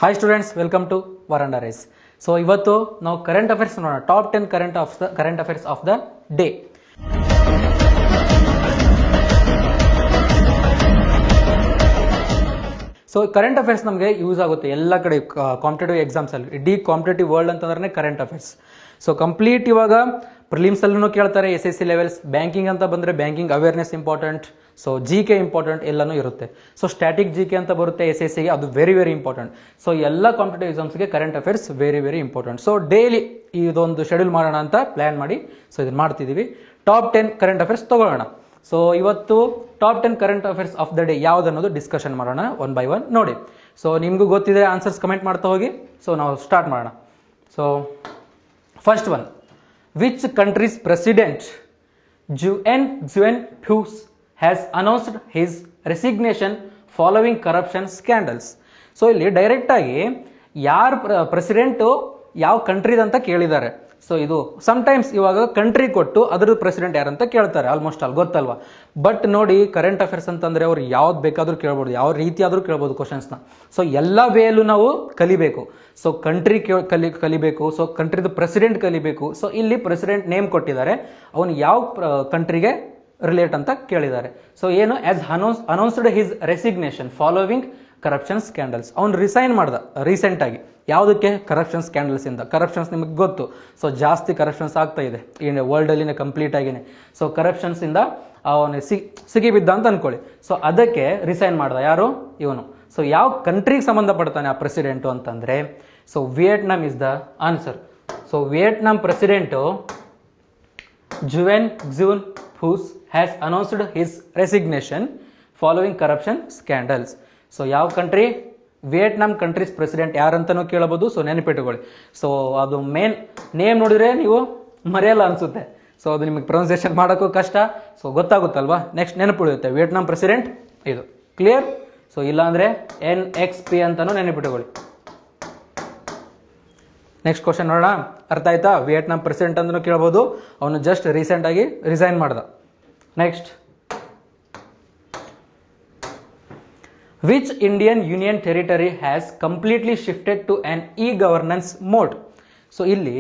Hi students, welcome to Varanda Race. So ಇವತ್ತು ನಾವು current affairs ನೋಡೋಣ. Top 10 current affairs of the day. So current affairs ನಮಗೆ use ಆಗುತ್ತೆ ಎಲ್ಲ ಕಡೆ ಕಾಂಪಿಟೇಟಿವ್ ಎಕ್ಸಾಮ್ಸ್ ಅಲ್ಲಿ. ಇಡೀ ಕಾಂಪಿಟೇಟಿವ್ ವರ್ಲ್ಡ್ ಅಂತಂದ್ರೆ ಕರೆಂಟ್ ಅಫೇರ್ಸ್. ಸೊ ಕಂಪ್ಲೀಟ್ ಇವಾಗ ಪ್ರಿಲಿಮ್ಸ್ ಅಲ್ಲೂ ಕೇಳ್ತಾರೆ, SSC ಲೆವೆಲ್ಸ್. ಬ್ಯಾಂಕಿಂಗ್ ಅಂತ ಬಂದ್ರೆ banking awareness important. So GK important ಎಲ್ಲಾನು ಇರುತ್ತೆ. ಸೊ ಸ್ಟ್ಯಾಟಿಕ್ GK ಅಂತ ಬರುತ್ತೆ SSC ಗೆ, ಅದು ವೆರಿ ವೆರಿ ಇಂಪಾರ್ಟೆಂಟ್. ಸೊ ಎಲ್ಲ ಕಾಂಪಿಟೇಟಿವ್ ಎಕ್ಸಾಮ್ಸ್ಗೆ current affairs very very important. So daily ಇದೊಂದು ಶೆಡ್ಯೂಲ್ ಮಾಡೋಣ ಅಂತ ಪ್ಲಾನ್ ಮಾಡಿ ಸೊ ಇದನ್ನ ಮಾಡ್ತಿದೀವಿ. ಟಾಪ್ 10 ಕರೆಂಟ್ ಅಫೇರ್ಸ್ ತಗೊಳ್ಳೋಣ. ಸೊ ಇವತ್ತು top 10 current affairs of the day ಯಾವ್ದು ಅನ್ನೋದು ಡಿಸ್ಕಷನ್ ಮಾಡೋಣ ಒನ್ ಬೈ ಒನ್. ನೋಡಿ, ಸೊ ನಿಮ್ಗೂ ಗೊತ್ತಿದೆ, ಆನ್ಸರ್ಸ್ ಕಮೆಂಟ್ ಮಾಡ್ತಾ ಹೋಗಿ. ಸೊ ನಾವು ಸ್ಟಾರ್ಟ್ ಮಾಡೋಣ. So first one, which countries president Juan has announced his resignation following corruption scandals. So ಇಲ್ಲಿ ಡೈರೆಕ್ಟ್ ಆಗಿ ಯಾರು ಪ್ರೆಸಿಡೆಂಟ್ ಯಾವ ಕಂಟ್ರಿದ ಅಂತ ಕೇಳಿದ್ದಾರೆ. ಸೊ ಇದು ಸಮ್ಟೈಮ್ಸ್ ಇವಾಗ ಕಂಟ್ರಿ ಕೊಟ್ಟು ಅದ್ರ ಪ್ರೆಸಿಡೆಂಟ್ ಯಾರಂತ ಕೇಳ್ತಾರೆ, ಆಲ್ಮೋಸ್ಟ್ ಆಲ್ ಗೊತ್ತಲ್ವಾ. ಬಟ್ ನೋಡಿ, ಕರೆಂಟ್ ಅಫೇರ್ಸ್ ಅಂತಂದ್ರೆ ಅವ್ರು ಯಾವ್ದು ಬೇಕಾದ್ರೂ ಕೇಳ್ಬೋದು, ಯಾವ ರೀತಿ ಆದ್ರೂ ಕೇಳ್ಬೋದು ಕ್ವಶನ್ಸ್ನ. ಸೊ ಎಲ್ಲ ವೇಲು ನಾವು ಕಲಿಬೇಕು. ಸೊ ಕಂಟ್ರಿ ಕಲಿಬೇಕು, ಸೊ ಕಂಟ್ರಿದು ಪ್ರೆಸಿಡೆಂಟ್ ಕಲಿಬೇಕು. ಸೊ ಇಲ್ಲಿ ಪ್ರೆಸಿಡೆಂಟ್ ನೇಮ್ ಕೊಟ್ಟಿದ್ದಾರೆ, ಅವನು ಯಾವ ಕಂಟ್ರಿಗೆ ರಿಲೇಟ್ ಅಂತ ಕೇಳಿದ್ದಾರೆ. ಸೊ ಏನು, as announced his resignation following corruption scandals. ಅವ್ನು ರಿಸೈನ್ ಮಾಡ್ದ ರೀಸೆಂಟ್ ಆಗಿ. ಯಾವುದಕ್ಕೆ? ಕರಪ್ಷನ್ ಸ್ಕ್ಯಾಂಡಲ್ಸ್ ಇಂದ. ಕರಪ್ಷನ್ಸ್ ನಿಮಗೆ ಗೊತ್ತು, ಸೊ ಜಾಸ್ತಿ ಕರಪ್ಷನ್ಸ್ ಆಗ್ತಾ ಇದೆ ಈ ವರ್ಲ್ಡ್ ಅಲ್ಲಿ ಕಂಪ್ಲೀಟ್ ಆಗಿನೇ. ಸೊ ಕರಪ್ಷನ್ಸ್ ಇಂದ ಅವನು ಸಿಗಿಬಿದ್ದ ಅಂತ ಅನ್ಕೊಳ್ಳಿ. ಸೊ ಅದಕ್ಕೆ ರಿಸೈನ್ ಮಾಡ್ದ ಯಾರು? ಇವನು. ಸೊ ಯಾವ ಕಂಟ್ರಿಗೆ ಸಂಬಂಧಪಡ್ತಾನೆ ಆ ಪ್ರೆಸಿಡೆಂಟು ಅಂತಂದ್ರೆ, so Vietnam is the answer. So Vietnam president ಜುವೆನ್ Xuan Phuc has announced his resignation following corruption scandals. So ಯಾವ ಕಂಟ್ರಿ? ವಿಯೆಟ್ನಾಂ ಕಂಟ್ರೀಸ್ ಪ್ರೆಸಿಡೆಂಟ್ ಯಾರಂತನೂ ಕೇಳಬಹುದು. ಸೊ ನೆನಪಿಟ್ಟುಕೊಳ್ಳಿ. ಸೊ ಅದು ಮೇನ್ ನೇಮ್ ನೋಡಿದ್ರೆ ನೀವು ಮರೆಯಲ್ಲ ಅನ್ಸುತ್ತೆ. ಸೊ ಅದು ನಿಮಗೆ ಪ್ರೊನೌನ್ಸಿಯೇಷನ್ ಮಾಡೋಕ್ಕೂ ಕಷ್ಟ. ಸೊ ಗೊತ್ತಾಗುತ್ತಲ್ವಾ, ನೆಕ್ಸ್ಟ್ ನೆನಪಿಡುತ್ತೆ ವಿಯೆಟ್ನಾಂ ಪ್ರೆಸಿಡೆಂಟ್ ಇದು. ಕ್ಲಿಯರ್? ಸೊ ಇಲ್ಲಾಂದ್ರೆ NXP ಅಂತಾನು ನೆನಪಿಟ್ಟುಕೊಳ್ಳಿ. ನೆಕ್ಸ್ಟ್ ಕ್ವಶನ್ ನೋಡೋಣ. ಅರ್ಥ ಆಯ್ತಾ? ವಿಯೆಟ್ನಾಂ ಪ್ರೆಸಿಡೆಂಟ್ ಅಂತಾನು ಕೇಳಬಹುದು, ಅವನು ಜಸ್ಟ್ ರೀಸೆಂಟ್ ಆಗಿ ರಿಸೈನ್ ಮಾಡ್ದ. Next, which Indian union territory has completely shifted to on e-governance mode. So ಇಲ್ಲಿ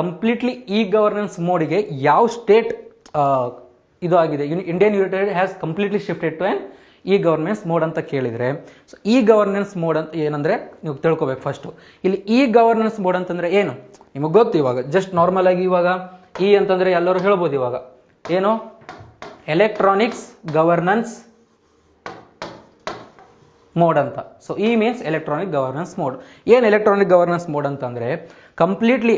ಕಂಪ್ಲೀಟ್ಲಿ ಇ-ಗವರ್ನೆನ್ಸ್ ಮೋಡಿಗೆ ಯಾವ ಸ್ಟೇಟ್ ಇದು ಆಗಿದೆ? Indian union territory has completely shifted to on e-governance mode ಅಂತ ಕೇಳಿದ್ರೆ, ಸೊ ಇ-ಗವರ್ನೆನ್ಸ್ ಮೋಡ್ ಅಂತ ಏನಂದ್ರೆ ನೀವು ತಿಳ್ಕೊಬೇಕು ಫಸ್ಟ್. ಇಲ್ಲಿ ಇ-ಗವರ್ನೆನ್ಸ್ ಮೋಡ್ ಅಂತಂದ್ರೆ ಏನು ನಿಮಗೆ ಗೊತ್ತು. ಇವಾಗ ಜಸ್ಟ್ ನಾರ್ಮಲ್ ಆಗಿ ಇವಾಗ ಇ ಅಂತಂದ್ರೆ ಎಲ್ಲರೂ ಹೇಳ್ಬೋದು ಇವಾಗ ಏನು, ಎಲೆಕ್ಟ್ರಾನಿಕ್ಸ್ ಗವರ್ನೆನ್ಸ್ ಮೋಡ್ ಅಂತ. So E means electronic governance mode. ಏನ್ ಎಲೆಕ್ಟ್ರಾನಿಕ್ ಗವರ್ನೆನ್ಸ್ ಮೋಡ್ ಅಂತಂದ್ರೆ ಕಂಪ್ಲೀಟ್ಲಿ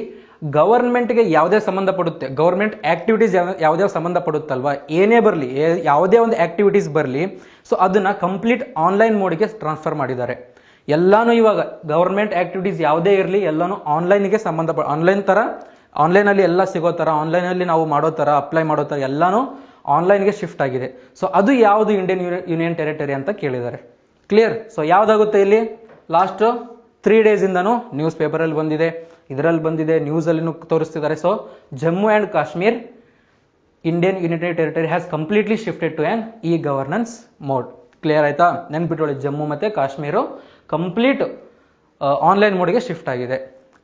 ಗವರ್ಮೆಂಟ್ಗೆ ಯಾವುದೇ ಸಂಬಂಧಪಡುತ್ತೆ, ಗವರ್ಮೆಂಟ್ ಆಕ್ಟಿವಿಟೀಸ್ ಯಾವುದೇ ಸಂಬಂಧಪಡುತ್ತಲ್ವಾ, ಏನೇ ಬರಲಿ, ಯಾವುದೇ ಒಂದು ಆಕ್ಟಿವಿಟೀಸ್ ಬರಲಿ, ಸೊ ಅದನ್ನ ಕಂಪ್ಲೀಟ್ ಆನ್ಲೈನ್ ಮೋಡ್ಗೆ ಟ್ರಾನ್ಸ್ಫರ್ ಮಾಡಿದ್ದಾರೆ. ಎಲ್ಲಾನು ಇವಾಗ ಗವರ್ಮೆಂಟ್ ಆಕ್ಟಿವಿಟೀಸ್ ಯಾವುದೇ ಇರಲಿ ಎಲ್ಲಾನು ಆನ್ಲೈನ್ಗೆ ಆನ್ಲೈನ್ ಅಲ್ಲಿ ಎಲ್ಲ ಸಿಗೋ ತರ, ಆನ್ಲೈನ್ ಅಲ್ಲಿ ನಾವು ಮಾಡೋ ತರ, ಅಪ್ಲೈ ಮಾಡೋ ತರ ಎಲ್ಲಾನು ಆನ್ಲೈನ್ಗೆ ಶಿಫ್ಟ್ ಆಗಿದೆ. ಸೊ ಅದು ಯಾವುದು ಇಂಡಿಯನ್ ಯೂನಿಯನ್ ಟೆರಿಟರಿ ಅಂತ ಕೇಳಿದ್ದಾರೆ. ಕ್ಲಿಯರ್? ಸೊ ಯಾವ್ದಾಗುತ್ತೆ ಇಲ್ಲಿ? ಲಾಸ್ಟ್ 3 days ಇಂದನು ನ್ಯೂಸ್ ಪೇಪರ್ ಅಲ್ಲಿ ಬಂದಿದೆ, ಇದರಲ್ಲಿ ಬಂದಿದೆ, ನ್ಯೂಸ್ ಅಲ್ಲಿ ತೋರಿಸ್ತಿದ್ದಾರೆ. So Jammu and Kashmir Indian union territory has completely shifted to on e-governance mode. Clear ಆಯ್ತಾ? ನೆನ್ಪಿಟ್ಟೊಳ್ಳಿ, ಜಮ್ಮು ಮತ್ತೆ ಕಾಶ್ಮೀರ ಕಂಪ್ಲೀಟ್ ಆನ್ಲೈನ್ ಮೋಡ್ಗೆ ಶಿಫ್ಟ್ ಆಗಿದೆ.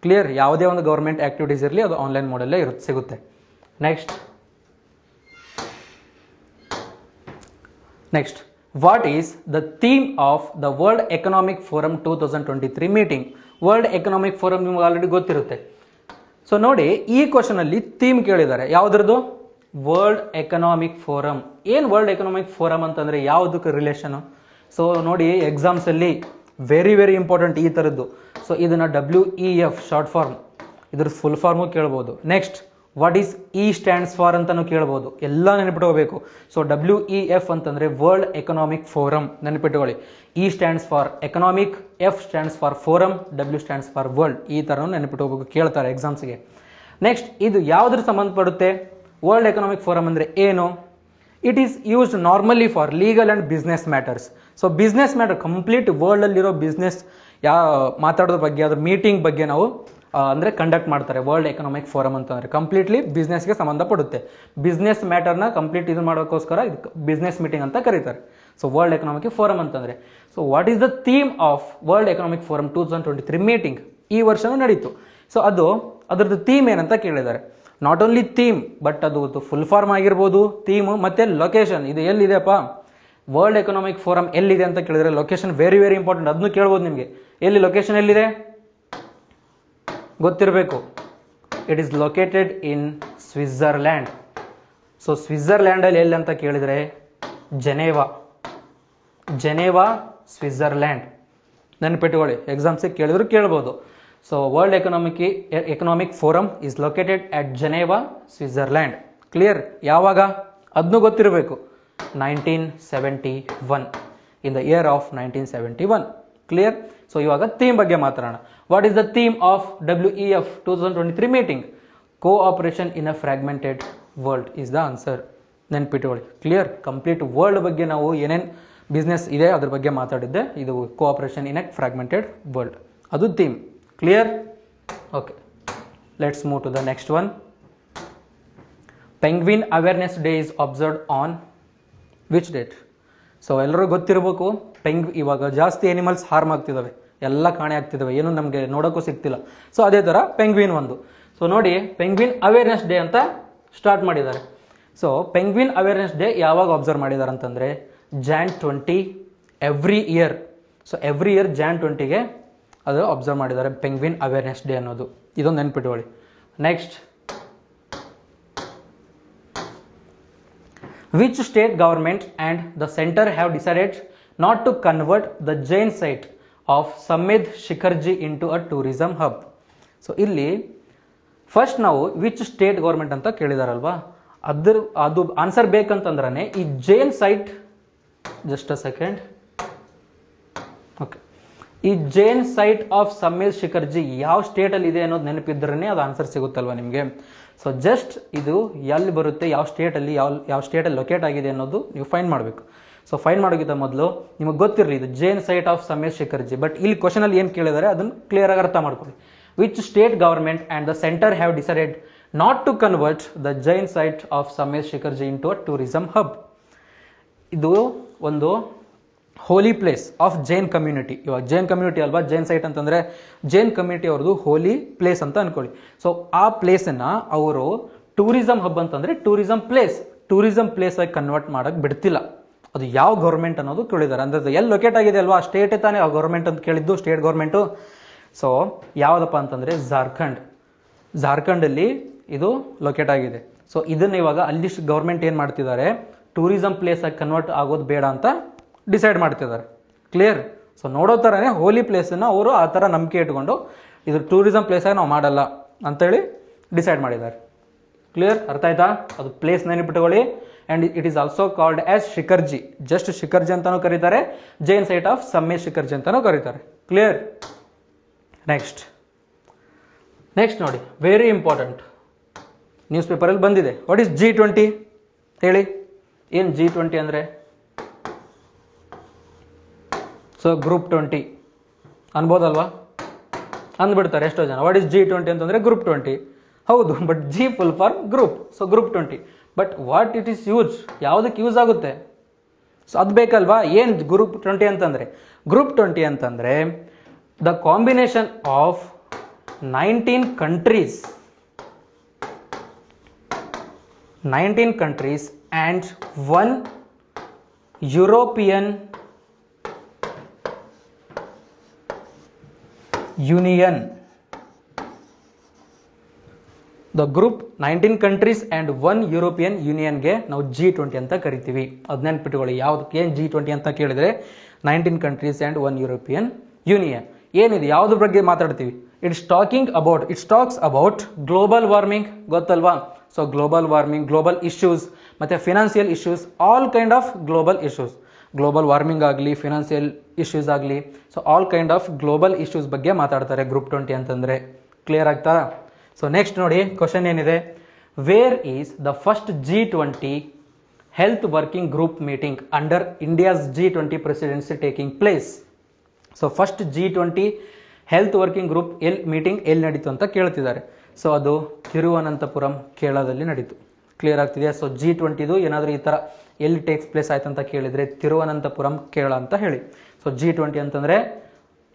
ಕ್ಲಿಯರ್? ಯಾವುದೇ ಒಂದು ಗವರ್ಮೆಂಟ್ ಆಕ್ಟಿವಿಟೀಸ್ ಇರಲಿ ಅದು ಆನ್ಲೈನ್ ಮೋಡಲ್ಲೇ ಸಿಗುತ್ತೆ. Next, what is the theme of the World Economic Forum 2023 meeting? World Economic Forum ನಿಮ್ಗೆ ಆಲ್ರೆಡಿ ಗೊತ್ತಿರುತ್ತೆ. ಸೊ ನೋಡಿ, ಈ ಕ್ವಶನ್ ಅಲ್ಲಿ ಥೀಮ್ ಕೇಳಿದ್ದಾರೆ. ಯಾವ್ದ್ರದ್ದು? World Economic Forum. ಏನ್ ವರ್ಲ್ಡ್ ಎಕನಾಮಿಕ್ ಫೋರಮ್ ಅಂತಂದ್ರೆ ಯಾವ್ದಕ್ಕೆ ರಿಲೇಷನ್? ಸೊ ನೋಡಿ, ಎಕ್ಸಾಮ್ಸ್ ಅಲ್ಲಿ ವೆರಿ ವೆರಿ ಇಂಪಾರ್ಟೆಂಟ್ ಈ ತರದ್ದು. ಸೊ ಇದನ್ನ WEF ಶಾರ್ಟ್ ಫಾರ್ಮ್, ಇದ್ರ ಫುಲ್ ಫಾರ್ಮು ಕೇಳಬಹುದು. Next, what is E stands for ಅಂತಾನು ಕೇಳಬಹುದು. ಎಲ್ಲ ನೆನಪಿಟ್ಕೋಬೇಕು. ಸೊ WEF ಅಂತಂದ್ರೆ ವರ್ಲ್ಡ್ ಎಕನಾಮಿಕ್ ಫೋರಮ್, ನೆನಪಿಟ್ಕೊಳ್ಳಿ. E stands for economic, F stands for forum, W stands for world. ಈ ತರ ನೆನಪಿಟ್ಕೋಬೇಕು, ಕೇಳ್ತಾರೆ ಎಕ್ಸಾಮ್ಸ್ಗೆ. ನೆಕ್ಸ್ಟ್, ಇದು ಯಾವ್ದ್ರ ಸಂಬಂಧಪಡುತ್ತೆ? ವರ್ಲ್ಡ್ ಎಕನಾಮಿಕ್ ಫೋರಮ್ ಅಂದ್ರೆ ಏನು? It is used normally for legal and business matters. So business matter, complete world ಅಲ್ಲಿರೋ business ಮಾತಾಡೋದ್ರ ಬಗ್ಗೆ, ಅದ್ರ ಮೀಟಿಂಗ್ ಬಗ್ಗೆ ನಾವು ಅಂದ್ರೆ ಕಂಡಕ್ಟ್ ಮಾಡ್ತಾರೆ. ವರ್ಲ್ಡ್ ಎಕನಾಮಿಕ್ ಫೋರಮ್ ಅಂತಂದ್ರೆ ಕಂಪ್ಲೀಟ್ಲಿ ಬಿಸ್ನೆಸ್ಗೆ ಸಂಬಂಧಪಡುತ್ತೆ. ಬಿಸ್ನೆಸ್ ಮ್ಯಾಟರ್ನ ಕಂಪ್ಲೀಟ್ ಇದು ಮಾಡೋಕ್ಕೋಸ್ಕರ ಬಿಸ್ನೆಸ್ ಮೀಟಿಂಗ್ ಅಂತ ಕರೀತಾರೆ. ಸೊ ವರ್ಲ್ಡ್ ಎಕನಾಮಿಕ್ ಫೋರಮ್ ಅಂತಂದ್ರೆ. So what is the theme of world Economic Forum 2023 meeting? ಈ ವರ್ಷನೂ ನಡೀತು. ಸೊ ಅದರದ್ದು ಥೀಮ್ ಏನಂತ ಕೇಳಿದ್ದಾರೆ. ನಾಟ್ ಓನ್ಲಿ ಥೀಮ್, ಬಟ್ ಅದು ಫುಲ್ ಫಾರ್ಮ್ ಆಗಿರ್ಬೋದು, ಥೀಮ್ ಮತ್ತೆ ಲೊಕೇಶನ್. ಇದು ಎಲ್ಲಿದೆಪ್ಪ? ವರ್ಲ್ಡ್ ಎಕನಾಮಿಕ್ ಫೋರಮ್ ಎಲ್ಲಿದೆ ಅಂತ ಕೇಳಿದ್ರೆ ಲೊಕೇಶನ್ ವೆರಿ ವೆರಿ ಇಂಪಾರ್ಟೆಂಟ್. ಅದನ್ನು ಕೇಳ್ಬೋದು ನಿಮಗೆ. ಎಲ್ಲಿ ಲೊಕೇಶನ್ ಎಲ್ಲಿದೆ ಗೊತ್ತಿರಬೇಕು. It is located in Switzerland. So Switzerland ಅಲ್ಲಿ ಎಲ್ಲಿ ಅಂತ ಕೇಳಿದ್ರೆ ಜೆನೇವಾ, ಸ್ವಿಟ್ಜರ್ಲ್ಯಾಂಡ್. ನೆನಪಿಟ್ಟುಕೊಳ್ಳಿ, ಎಕ್ಸಾಮ್ಸಿಗೆ ಕೇಳಿದ್ರು ಕೇಳ್ಬೋದು. So World Economic Forum is located at Geneva, Switzerland. Clear? ಯಾವಾಗ ಅದನ್ನು ಗೊತ್ತಿರಬೇಕು. 1971, in the year of 1971. Clear? So ಇವಾಗ ಥೀಮ್ ಬಗ್ಗೆ ಮಾತಾಡೋಣ. What is the theme of WEF 2023 meeting? Cooperation in a fragmented world is the answer. ನೆನ್ಪಿಟ್ಕೊಳ್ಳಿ. Clear? Complete world ಬಗ್ಗೆ ನಾವು ಏನೇನು ಬಿಸ್ನೆಸ್ ಇದೆ ಅದ್ರ ಬಗ್ಗೆ ಮಾತಾಡಿದ್ದೆ. ಇದು cooperation in a fragmented world, ಅದು theme. Clear? Okay, let's move to the next one. Penguin awareness day is observed on which date? So ಎಲ್ಲರೂ ಗೊತ್ತಿರಬೇಕು, ಇವಾಗ ಜಾಸ್ತಿ ಎನಿಮಲ್ಸ್ ಹಾರ್ಮ್ ಆಗ್ತಿದಾವೆ, ಎಲ್ಲ ಕಾಣೆ ಆಗ್ತಿದಾವೆ, ಏನು ನಮಗೆ ನೋಡೋಕ್ಕೂ ಸಿಗ್ತಿಲ್ಲ. ಸೊ ಅದೇ ತರ ಪೆಂಗ್ವಿನ್ ಒಂದು. ಸೊ ನೋಡಿ, ಪೆಂಗ್ವಿನ್ ಅವೇರ್ನೆಸ್ ಡೇ ಅಂತ ಸ್ಟಾರ್ಟ್ ಮಾಡಿದ್ದಾರೆ. ಸೊ ಪೆಂಗ್ವಿನ್ ಅವೇರ್ನೆಸ್ ಡೇ ಯಾವಾಗ ಅಬ್ಸರ್ವ್ ಮಾಡಿದ್ದಾರೆ ಅಂತಂದ್ರೆ Jan 20 every year. So every year Jan 20ಗೆ ಅದು ಅಬ್ಸರ್ವ್ ಮಾಡಿದ್ದಾರೆ, ಪೆಂಗ್ವಿನ್ ಅವೇರ್ನೆಸ್ ಡೇ ಅನ್ನೋದು. ಇದೊಂದು ನೆನ್ಪಿಟ್ಕೊಳ್ಳಿ. Next, which state government and the center have decided not to convert the Jain site of Sammed Shikharji into a tourism hub? So ಇಲ್ಲಿ first ನಾವು which state government ಅಂತ ಕೇಳಿದಾರಲ್ವಾ, ಅದು answer ಬೇಕಂತಂದ್ರೆ ಈ Jain site, just a second. Okay, ಈ Jain site of Sammed Shikharji ಯಾವ state ಅಲ್ಲಿ ಇದೆ ಅನ್ನೋದು ನೆನಪಿದ್ರೇ ಅದು ಆನ್ಸರ್ ಸಿಗುತ್ತಲ್ವಾ ನಿಮಗೆ. ಸೊ ಜಸ್ಟ್ ಇದು ಎಲ್ಲಿ ಬರುತ್ತೆ, ಯಾವ ಸ್ಟೇಟ್ ಅಲ್ಲಿ ಲೊಕೇಟ್ ಆಗಿದೆ ಅನ್ನೋದು ನೀವು ಫೈಂಡ್ ಮಾಡಬೇಕು. ಸೊ ಫೈಂಡ್ ಮಾಡೋಕ್ಕಿಂತ ಮೊದಲು ನಿಮಗೆ ಗೊತ್ತಿರಲಿ ಇದು Jain site of Sammed Shikharji. But ಇಲ್ಲಿ ಕ್ವಶನ್ ಅಲ್ಲಿ ಏನು ಕೇಳಿದ್ದಾರೆ ಅದನ್ನು ಕ್ಲಿಯರ್ ಆಗಿ ಅರ್ಥ ಮಾಡ್ಕೊಳ್ಳಿ. Which state government and the centre have decided not to convert the Jain site of Sammed Shikharji into a tourism hub? ಇದು ಒಂದು holy place of Jain community. ಇವಾಗ ಜೈನ್ ಕಮ್ಯುನಿಟಿ ಅಲ್ವಾ, ಜೈನ್ ಸೈಟ್ ಅಂತಂದ್ರೆ ಜೈನ್ ಕಮ್ಯುನಿಟಿ ಅವ್ರದ್ದು ಹೋಲಿ ಪ್ಲೇಸ್ ಅಂತ ಅನ್ಕೊಳ್ಳಿ. ಸೊ ಆ ಪ್ಲೇಸ್ ಅನ್ನ ಅವರು ಟೂರಿಸಂ ಹಬ್ ಅಂತಂದ್ರೆ ಟೂರಿಸಂ ಪ್ಲೇಸ್ ಆಗಿ ಕನ್ವರ್ಟ್ ಮಾಡಕ್ ಬಿಡ್ತಿಲ್ಲ. ಅದು ಯಾವ ಗೌರ್ಮೆಂಟ್ ಅನ್ನೋದು ಕೇಳಿದ್ದಾರೆ. ಅಂದ್ರೆ ಎಲ್ಲಿ ಲೊಕೇಟ್ ಆಗಿದೆ ಅಲ್ವಾ, ಸ್ಟೇಟ್ ತಾನೇ ಆ ಗೌರ್ಮೆಂಟ್ ಅಂತ ಕೇಳಿದ್ದು, ಸ್ಟೇಟ್ ಗೌರ್ಮೆಂಟ್. ಸೊ ಯಾವ್ದಪ್ಪ ಅಂತಂದ್ರೆ ಜಾರ್ಖಂಡ್ ಅಲ್ಲಿ ಇದು ಲೊಕೇಟ್ ಆಗಿದೆ. ಸೊ ಇದನ್ನ ಇವಾಗ ಅಲ್ಲಿ ಗೌರ್ಮೆಂಟ್ ಏನ್ ಮಾಡ್ತಿದ್ದಾರೆ, ಟೂರಿಸಂ ಪ್ಲೇಸ್ ಆಗಿ ಕನ್ವರ್ಟ್ ಆಗೋದು ಬೇಡ ಅಂತ ಡಿಸೈಡ್ ಮಾಡ್ತಿದ್ದಾರೆ. ಕ್ಲಿಯರ್? ಸೊ ನೋಡೋ ತರನೇ ಹೋಲಿ ಪ್ಲೇಸ್ ಅನ್ನ ಅವರು ಆ ತರ ನಂಬಿಕೆ ಇಟ್ಕೊಂಡು ಇದು ಟೂರಿಸಂ ಪ್ಲೇಸ್ ಆಗಿ ನಾವು ಮಾಡಲ್ಲ ಅಂತೇಳಿ ಡಿಸೈಡ್ ಮಾಡಿದ್ದಾರೆ. ಕ್ಲಿಯರ್? ಅರ್ಥ ಆಯ್ತಾ? ಅದು ಪ್ಲೇಸ್ ನೆನಪಿಟ್ಕೊಳ್ಳಿ. And it is also called as Shikharji. Just Shikharji ಅಂತಾನೂ ಕರೀತಾರೆ, ಜೈನ್ ಸೈಟ್ ಆಫ್ ಸಮ್ಮೇದ್ ಶಿಖರ್ಜಿ ಅಂತಾನೂ ಕರೀತಾರೆ. ಕ್ಲಿಯರ್? ನೆಕ್ಸ್ಟ್ ನೋಡಿ, ವೆರಿ ಇಂಪಾರ್ಟೆಂಟ್, ನ್ಯೂಸ್ ಪೇಪರ್ ಅಲ್ಲಿ ಬಂದಿದೆ. ವಾಟ್ ಈಸ್ G20 ಹೇಳಿ? ಏನ್ G20 ಅಂದ್ರೆ? So group 20 ಅನ್ಬೋದಲ್ವಾ? ಅಂದ್ಬಿಡ್ತಾರೆ ಎಷ್ಟೋ ಜನ. ವಾಟ್ ಈಸ್ G20 ಅಂತಂದ್ರೆ ಗ್ರೂಪ್ 20. ಹೌದು, but G full form group. So group 20. But what it is use, ಯಾವುದಕ್ಕೆ ಯೂಸ್ ಆಗುತ್ತೆ? ಸೊ ಅದು ಬೇಕಲ್ವಾ? ಏನ್ ಗ್ರೂಪ್ 20 ಅಂತಂದ್ರೆ? ಗ್ರೂಪ್ 20 ಅಂತಂದ್ರೆ the combination of 19 countries and one European Union. The group 19 countries and one European Union ಗೆ ನಾವು G20 ಅಂತ ಕರಿತೀವಿ. ಅದ್ ನೆನ್ಪಿಟ್ಕೊಳ್ಳಿ. ಯಾವ್ದಕ್ಕೆ ಏನ್ G20 ಅಂತ ಕೇಳಿದ್ರೆ 19 countries and one European Union. ಏನಿದೆ, ಯಾವ್ದ್ರ ಬಗ್ಗೆ ಮಾತಾಡ್ತೀವಿ? It's talks about global warming, ಗೊತ್ತಲ್ವಾ? So global warming, global issues, ಮತ್ತೆ financial issues, all kind of global issues. Global warming ಆಗಲಿ, ಫಿನಾನ್ಸಿಯಲ್ ಇಶ್ಯೂಸ್ ಆಗಲಿ, so all kind of global issues ಬಗ್ಗೆ ಮಾತಾಡ್ತಾರೆ ಗ್ರೂಪ್ 20 ಅಂತಂದ್ರೆ. ಕ್ಲಿಯರ್ ಆಗ್ತಾ? ಸೊ ನೆಕ್ಸ್ಟ್ ನೋಡಿ, question ಏನಿದೆ, where is the first G20 health working group meeting under India's G20 presidency taking place? So first G20 health working group meeting ಎಲ್ಲಿ ನಡೀತು ಅಂತ ಕೇಳ್ತಿದ್ದಾರೆ. ಸೊ ಅದು ತಿರುವನಂತಪುರಂ, ಕೇರಳದಲ್ಲಿ ನಡೀತು. ಕ್ಲಿಯರ್ ಆಗ್ತಿದೆಯಾ? ಸೊ G20 ಏನಾದರೂ ಈ ಥರ ಎಲ್ಲಿ ಟೇಕ್ಸ್ ಪ್ಲೇಸ್ ಆಯ್ತು ಅಂತ ಕೇಳಿದರೆ ತಿರುವನಂತಪುರಂ ಕೇರಳ ಅಂತ ಹೇಳಿ. ಸೊ G20 ಅಂತಂದರೆ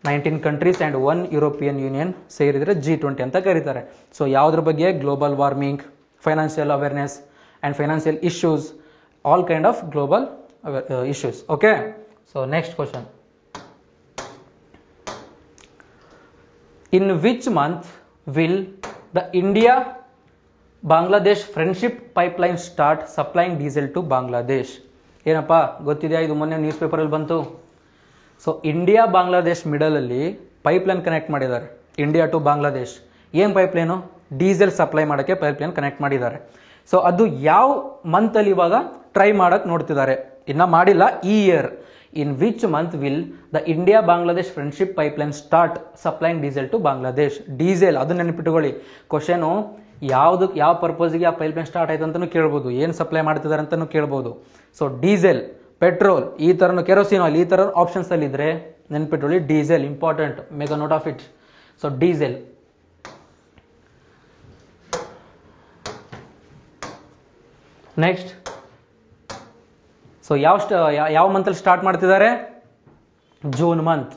19 ಕಂಟ್ರೀಸ್ ಆ್ಯಂಡ್ 1 ಯುರೋಪಿಯನ್ ಯೂನಿಯನ್ ಸೇರಿದರೆ G20 ಅಂತ ಕರೀತಾರೆ. ಸೊ ಯಾವುದ್ರ ಬಗ್ಗೆ? Global warming, financial awareness and financial issues, all kind of global issues. Okay, so next question. In which month will the India Bangladesh friendship pipeline start supplying diesel to Bangladesh? ಏನಪ್ಪ ಗೊತ್ತಿದೆಯಾ? ಇದು ಮೊನ್ನೆ news ಪೇಪರಲ್ಲಿ ಬಂತು. So India Bangladesh ಮಿಡಲಲ್ಲಿ pipeline connect ಮಾಡಿದ್ದಾರೆ, India to Bangladesh. ಏನು pipeline? Diesel supply ಮಾಡೋಕ್ಕೆ ಪೈಪ್ಲೈನ್ ಕನೆಕ್ಟ್ ಮಾಡಿದ್ದಾರೆ. ಸೊ ಅದು ಯಾವ ಮಂತಲ್ಲಿ ಇವಾಗ ಟ್ರೈ ಮಾಡಕ್ಕೆ ನೋಡ್ತಿದ್ದಾರೆ, ಇನ್ನ ಮಾಡಿಲ್ಲ, ಈ year. In which month will the India Bangladesh friendship pipeline start supplying diesel to Bangladesh? Diesel, ಅದು ನೆನಪಿಟ್ಟುಕೊಳ್ಳಿ. ಕ್ವಶನು ಯಾವುದಕ್ಕೆ, ಯಾವ ಪರ್ಪಸ್ಗೆ ಆ ಪೈಪ್ಲೈನ್ ಸ್ಟಾರ್ಟ್ ಆಯ್ತು ಅಂತಲೂ ಕೇಳ್ಬೋದು, ಏನು ಸಪ್ಲೈ ಮಾಡ್ತಿದ್ದಾರೆ ಅಂತಲೂ ಕೇಳ್ಬೋದು. ಸೊ ಡೀಸೆಲ್, ಪೆಟ್ರೋಲ್, ಈ ಥರನು ಕೆರೋಸಿನ್ ಆಯಿಲ್, ಈ ಥರ ಆಪ್ಷನ್ಸ್ ಅಲ್ಲಿ ಇದ್ರೆ ನೆನಪಿಟ್ಟುಕೊಳ್ಳಿ, diesel important, make a note of it. So diesel. Next, so ಯಾವ ಮಂತಲ್ಲಿ ಸ್ಟಾರ್ಟ್ ಮಾಡ್ತಿದ್ದಾರೆ? June month.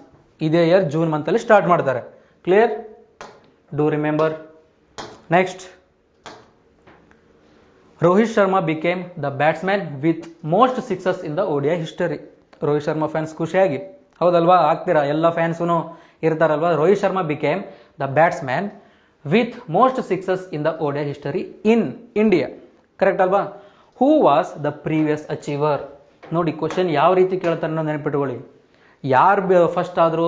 ಇದೇ ಇಯರ್ ಜೂನ್ ಮಂತಲ್ಲಿ ಸ್ಟಾರ್ಟ್ ಮಾಡ್ತಾರೆ. Clear? Do remember. Next, Rohit Sharma became the batsman with most sixes in the ODI history. Rohit Sharma fans ಖುಷಿಯಾಗಿ, ಹೌದಲ್ವಾ? ಆಗ್ತೀರಾ, ಎಲ್ಲ ಫ್ಯಾನ್ಸೂ ಇರ್ತಾರಲ್ವಾ? Rohit Sharma became the batsman with most sixes in the ODI history in India. Correct ಅಲ್ವಾ? Who was the previous achiever? ನೋಡಿ, question ಯಾವ ರೀತಿ ಕೇಳ್ತಾರೆ ಅನ್ನೋ ನೆನಪಿಟ್ಕೊಳ್ಳಿ. ಯಾರು ಫಸ್ಟ್ ಆದರೂ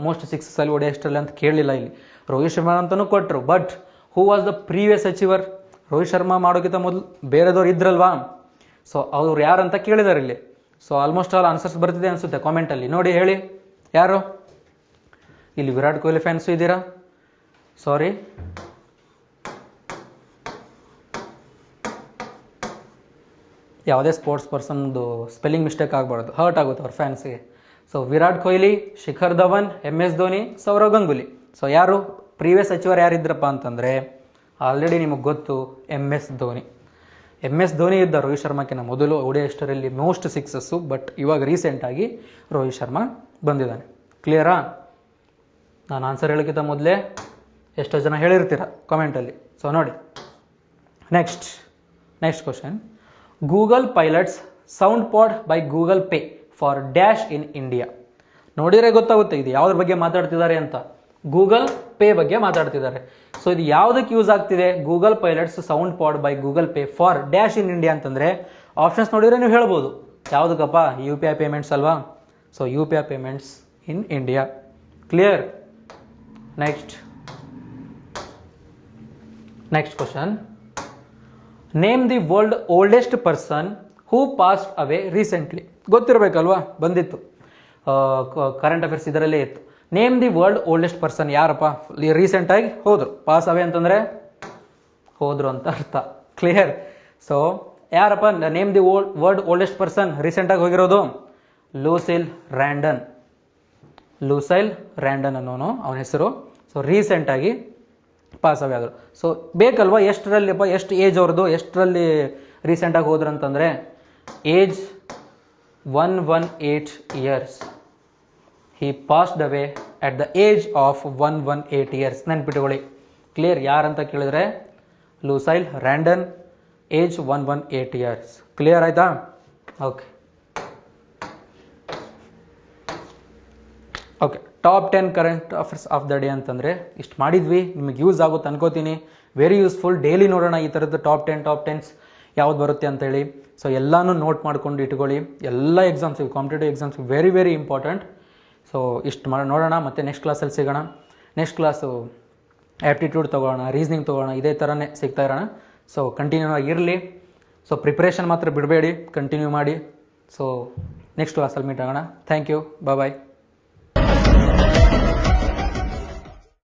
ಮೋಸ್ಟ್ ಸಿಕ್ಸಸ್ ಅಲ್ಲಿ ODI ಹಿಸ್ಟರಿ ಅಂತ ಕೇಳಲಿಲ್ಲ ಇಲ್ಲಿ. ರೋಹಿತ್ ಶರ್ಮಾ ಅಂತಲೂ ಕೊಟ್ಟರು, but who was the previous achiever? Rohit Sharma ಮಾಡೋಕ್ಕಿಂತ ಮೊದಲು ಬೇರೆದವ್ರು ಇದ್ರಲ್ವಾ? ಸೊ ಅವ್ರು ಯಾರಂತ ಕೇಳಿದಾರೆ ಇಲ್ಲಿ. ಸೊ ಆಲ್ಮೋಸ್ಟ್ ಆಲ್ ಆನ್ಸರ್ಸ್ ಬರ್ತಿದೆ ಅನ್ಸುತ್ತೆ ಕಾಮೆಂಟಲ್ಲಿ. ನೋಡಿ, ಹೇಳಿ ಯಾರು? ಇಲ್ಲಿ ವಿರಾಟ್ ಕೊಹ್ಲಿ ಫ್ಯಾನ್ಸು ಇದ್ದೀರಾ? ಸಾರಿ, ಯಾವುದೇ ಸ್ಪೋರ್ಟ್ಸ್ ಪರ್ಸನ್ದು ಸ್ಪೆಲ್ಲಿಂಗ್ ಮಿಸ್ಟೇಕ್ ಆಗಬಾರ್ದು, ಹರ್ಟ್ ಆಗುತ್ತೆ ಅವ್ರ ಫ್ಯಾನ್ಸ್ಗೆ. So Virat Kohli, Shikhar Dhawan, MS Dhoni, Sourav Ganguly. So ಯಾರು ಪ್ರೀವಿಯಸ್ ಅಚೀವರ್ ಯಾರಿದ್ರಪ್ಪ ಅಂತಂದರೆ ಆಲ್ರೆಡಿ ನಿಮಗೆ ಗೊತ್ತು, MS ಧೋನಿ. MS ಧೋನಿ ಇದ್ದ ರೋಹಿತ್ ಶರ್ಮಾಕಿನ ಮೊದಲು ODI ಹಿಸ್ಟರಿಯಲ್ಲಿ ಮೋಸ್ಟ್ ಸಿಕ್ಸಸ್ಸು, ಬಟ್ ಇವಾಗ ರೀಸೆಂಟಾಗಿ ರೋಹಿತ್ ಶರ್ಮಾ ಬಂದಿದ್ದಾನೆ. ಕ್ಲಿಯರಾ? ನಾನು ಆನ್ಸರ್ ಹೇಳೋಕ್ಕಿಂತ ಮೊದಲೇ ಎಷ್ಟೋ ಜನ ಹೇಳಿರ್ತೀರ ಕಾಮೆಂಟಲ್ಲಿ. ಸೊ ನೋಡಿ, next question. Google pilots sound pod by Google Pay for dash in India. ನೋಡಿದ್ರೆ ಗೊತ್ತಾಗುತ್ತೆ ಇದು ಯಾವುದ್ರ ಬಗ್ಗೆ ಮಾತಾಡ್ತಿದ್ದಾರೆ ಅಂತ. ಗೂಗಲ್ ಪೇ ಬಗ್ಗೆ ಮಾತಾಡ್ತಿದ್ದಾರೆ. ಸೊ ಇದು ಯಾವುದಕ್ಕೆ ಯೂಸ್ ಆಗ್ತಿದೆ? Google pilots sound pod by Google Pay for dash in India ಅಂತಂದ್ರೆ ಆಪ್ಷನ್ಸ್ ನೋಡಿದ್ರೆ ನೀವು ಹೇಳ್ಬೋದು, ಯಾವುದಕ್ಕಪ್ಪ? UPI ಪೇಮೆಂಟ್ಸ್ ಅಲ್ವಾ? So UPI payments in India. Clear? Next question. Name the world oldest person who passed away recently. ಗೊತ್ತಿರಬೇಕಲ್ವಾ? ಬಂದಿತ್ತು, current affairs ಇದರಲ್ಲೇ ಇತ್ತು. Name the world oldest person, ಯಾರಪ್ಪ ರೀಸೆಂಟ್ ಆಗಿ ಹೋದ್ರು? ಪಾಸ್ ಅವೇ ಅಂತಂದ್ರೆ ಹೋದ್ರು ಅಂತ ಅರ್ಥ. ಕ್ಲಿಯರ್? ಸೊ ಯಾರಪ್ಪ? Name the world oldest person recent ಆಗಿ ಹೋಗಿರೋದು? ಲೂಸಿಲ್ ರ್ಯಾಂಡನ್ ಅನ್ನೋನು ಅವನ ಹೆಸರು. ಸೊ ರೀಸೆಂಟ್ ಆಗಿ ಪಾಸ್ ಅವೇ ಆದರು. ಸೊ ಬೇಕಲ್ವಾ? ಎಷ್ಟರಲ್ಲಿ ಎಷ್ಟು ಏಜ್ ಅವ್ರದ್ದು, ಎಷ್ಟರಲ್ಲಿ ರೀಸೆಂಟಾಗಿ ಹೋದ್ರು ಅಂತಂದರೆ age 118 years. He passed away at the age of 118 years. ನೆನ್ಪಿಟ್ಟುಕೊಳ್ಳಿ. Clear? ಯಾರಂತ ಕೇಳಿದ್ರೆ ಲೂಸೈಲ್ ರ್ಯಾಂಡನ್, ಏಜ್ 118 years. ಕ್ಲಿಯರ್ ಆಯ್ತಾ? Okay. Top 10 current affairs of the day ಅಂತಂದರೆ ಇಷ್ಟು ಮಾಡಿದ್ವಿ. ನಿಮಗೆ ಯೂಸ್ ಆಗುತ್ತೆ ಅನ್ಕೋತೀನಿ. Very useful. ಡೈಲಿ ನೋಡೋಣ ಈ ಥರದ್ದು ಟಾಪ್ 10 ಯಾವ್ದು ಬರುತ್ತೆ ಅಂತೇಳಿ. ಸೊ ಎಲ್ಲಾನು ನೋಟ್ ಮಾಡ್ಕೊಂಡು ಇಟ್ಕೊಳ್ಳಿ. ಎಲ್ಲ ಎಕ್ಸಾಮ್ಸಿಗೆ, ಕಾಂಪಿಟೇಟಿವ್ ಎಕ್ಸಾಮ್ಸ್ಗೆ ವೆರಿ ವೆರಿ ಇಂಪಾರ್ಟೆಂಟ್. ಸೊ ಇಷ್ಟು ನೋಡೋಣ, ಮತ್ತೆ ನೆಕ್ಸ್ಟ್ ಕ್ಲಾಸಲ್ಲಿ ಸಿಗೋಣ. ನೆಕ್ಸ್ಟ್ ಕ್ಲಾಸು ಆ್ಯಪ್ಟಿಟ್ಯೂಡ್ ತೊಗೊಳ್ಳೋಣ, ರೀಸನಿಂಗ್ ತೊಗೊಳ್ಳೋಣ, ಇದೇ ಥರನೇ ಸಿಗ್ತಾ ಇರೋಣ. ಸೊ ಕಂಟಿನ್ಯೂ ಆಗಿರಲಿ. ಸೊ ಪ್ರಿಪ್ರೇಷನ್ ಮಾತ್ರ ಬಿಡಬೇಡಿ, ಕಂಟಿನ್ಯೂ ಮಾಡಿ. ಸೊ ನೆಕ್ಸ್ಟ್ ಕ್ಲಾಸಲ್ಲಿ ಮೀಟ್ ಆಗೋಣ. Thank you. ಬಾಯ್.